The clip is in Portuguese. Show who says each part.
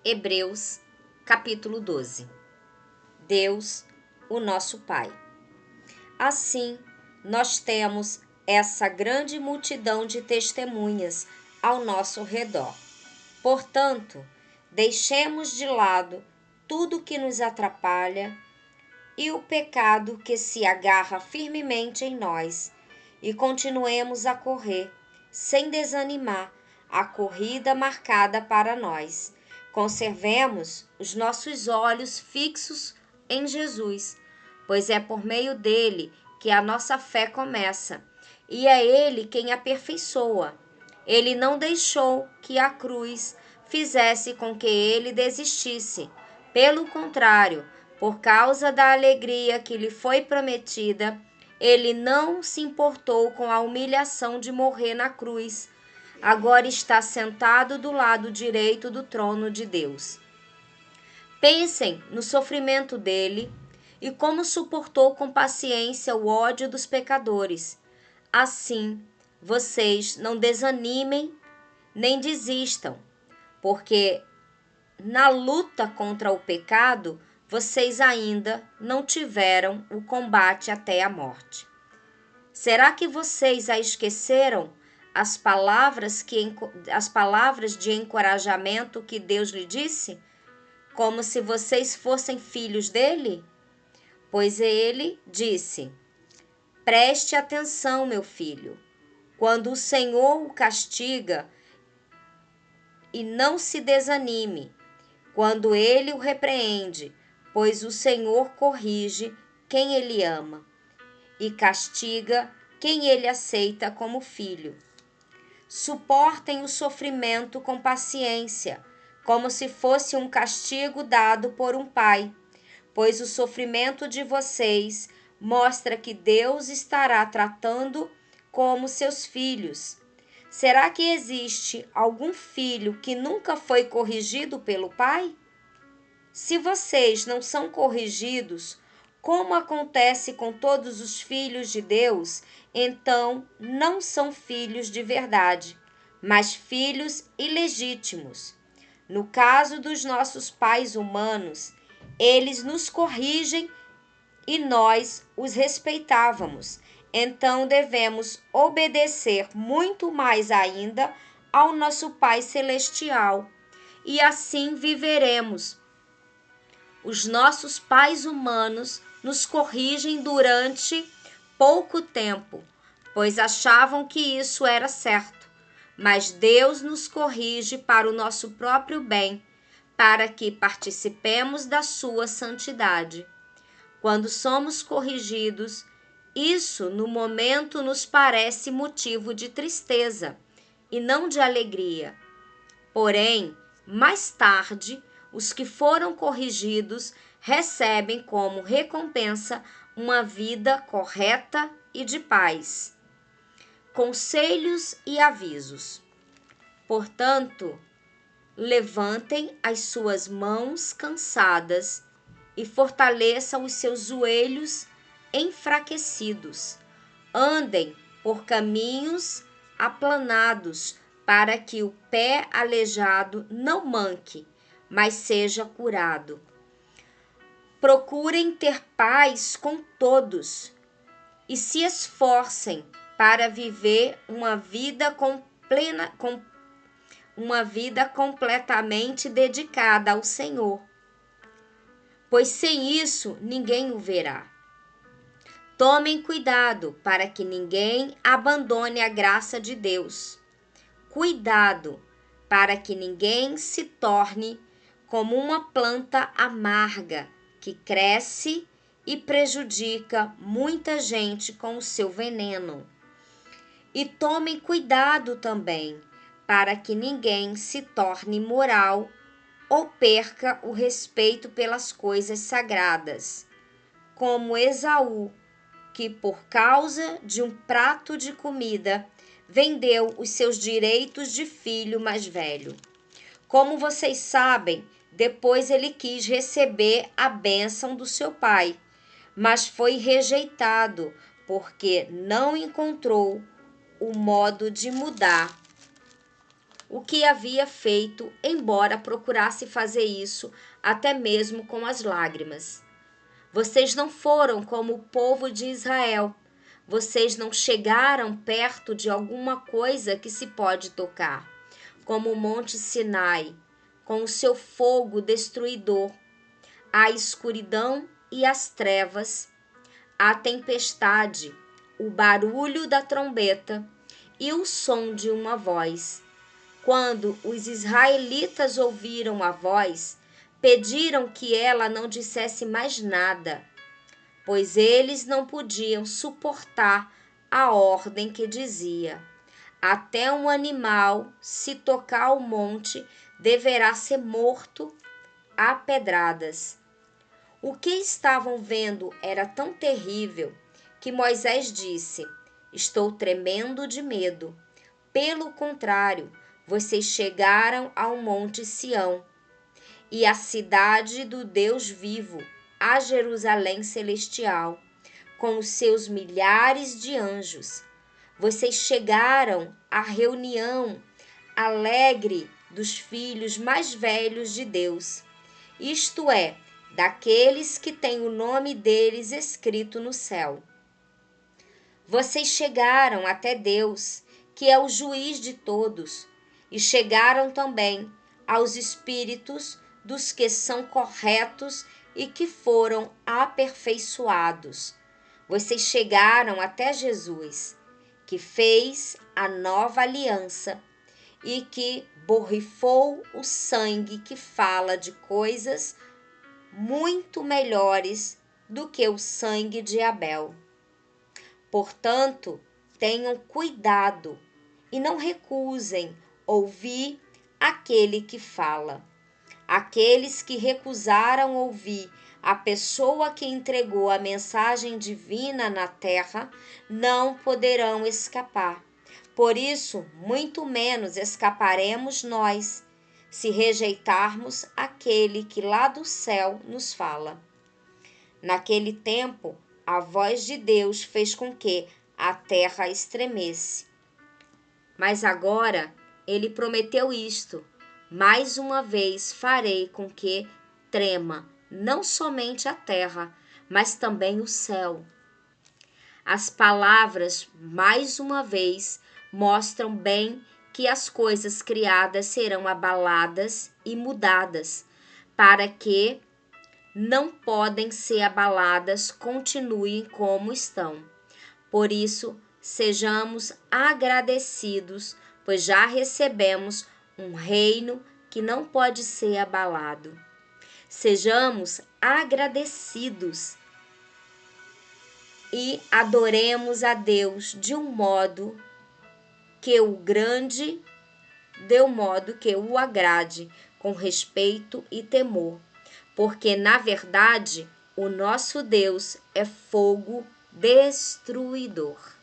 Speaker 1: Hebreus, capítulo 12. Deus, o nosso Pai. Assim, nós temos essa grande multidão de testemunhas ao nosso redor. Portanto, deixemos de lado tudo que nos atrapalha e o pecado que se agarra firmemente em nós e continuemos a correr, sem desanimar, a corrida marcada para nós. Conservemos os nossos olhos fixos em Jesus, pois é por meio dele que a nossa fé começa, e é ele quem aperfeiçoa. Ele não deixou que a cruz fizesse com que ele desistisse. Pelo contrário, por causa da alegria que lhe foi prometida, ele não se importou com a humilhação de morrer na cruz. Agora está sentado do lado direito do trono de Deus. Pensem no sofrimento dele e como suportou com paciência o ódio dos pecadores. Assim, vocês não desanimem nem desistam, porque na luta contra o pecado, vocês ainda não tiveram o combate até a morte. Será que vocês a esqueceram? As palavras de encorajamento que Deus lhe disse? Como se vocês fossem filhos dele? Pois ele disse: preste atenção, meu filho. Quando o Senhor o castiga, e não se desanime quando ele o repreende, pois o Senhor corrige quem ele ama e castiga quem ele aceita como filho. Suportem o sofrimento com paciência, como se fosse um castigo dado por um pai, pois o sofrimento de vocês mostra que Deus estará tratando como seus filhos. Será que existe algum filho que nunca foi corrigido pelo pai? Se vocês não são corrigidos, como acontece com todos os filhos de Deus, então não são filhos de verdade, mas filhos ilegítimos. No caso dos nossos pais humanos, eles nos corrigem e nós os respeitávamos. Então devemos obedecer muito mais ainda ao nosso Pai Celestial, e assim viveremos. Os nossos pais humanos nos corrigem durante pouco tempo, pois achavam que isso era certo. Mas Deus nos corrige para o nosso próprio bem, para que participemos da sua santidade. Quando somos corrigidos, isso no momento nos parece motivo de tristeza e não de alegria. Porém, mais tarde, os que foram corrigidos recebem como recompensa uma vida correta e de paz. Conselhos e avisos. Portanto, levantem as suas mãos cansadas e fortaleçam os seus joelhos enfraquecidos. Andem por caminhos aplanados, para que o pé aleijado não manque, mas seja curado. Procurem ter paz com todos e se esforcem para viver uma vida completamente dedicada ao Senhor, pois sem isso ninguém o verá. Tomem cuidado para que ninguém abandone a graça de Deus. Cuidado para que ninguém se torne como uma planta amarga que cresce e prejudica muita gente com o seu veneno. E tomem cuidado também para que ninguém se torne imoral ou perca o respeito pelas coisas sagradas, como Esaú, que por causa de um prato de comida vendeu os seus direitos de filho mais velho. Como vocês sabem, depois ele quis receber a bênção do seu pai, mas foi rejeitado porque não encontrou o modo de mudar o que havia feito, embora procurasse fazer isso até mesmo com as lágrimas. Vocês não foram como o povo de Israel. Vocês não chegaram perto de alguma coisa que se pode tocar, como o Monte Sinai, com o seu fogo destruidor, a escuridão e as trevas, a tempestade, o barulho da trombeta e o som de uma voz. Quando os israelitas ouviram a voz, pediram que ela não dissesse mais nada, pois eles não podiam suportar a ordem que dizia: até um animal, se tocar o monte, deverá ser morto a pedradas. O que estavam vendo era tão terrível que Moisés disse: estou tremendo de medo. Pelo contrário, vocês chegaram ao Monte Sião e à cidade do Deus vivo, a Jerusalém celestial, com os seus milhares de anjos. Vocês chegaram à reunião alegre dos filhos mais velhos de Deus, isto é, daqueles que têm o nome deles escrito no céu. Vocês chegaram até Deus, que é o juiz de todos, e chegaram também aos espíritos dos que são corretos e que foram aperfeiçoados. Vocês chegaram até Jesus, que fez a nova aliança e que borrifou o sangue que fala de coisas muito melhores do que o sangue de Abel. Portanto, tenham cuidado e não recusem ouvir aquele que fala. Aqueles que recusaram ouvir a pessoa que entregou a mensagem divina na terra não poderão escapar. Por isso, muito menos escaparemos nós, se rejeitarmos aquele que lá do céu nos fala. Naquele tempo, a voz de Deus fez com que a terra estremesse. Mas agora ele prometeu isto: mais uma vez farei com que trema não somente a terra, mas também o céu. As palavras, mais uma vez, mostram bem que as coisas criadas serão abaladas e mudadas, para que não podem ser abaladas continuem como estão. Por isso, sejamos agradecidos, pois já recebemos um reino que não pode ser abalado. Sejamos agradecidos e adoremos a Deus de um modo que o agrade, com respeito e temor, porque na verdade o nosso Deus é fogo destruidor.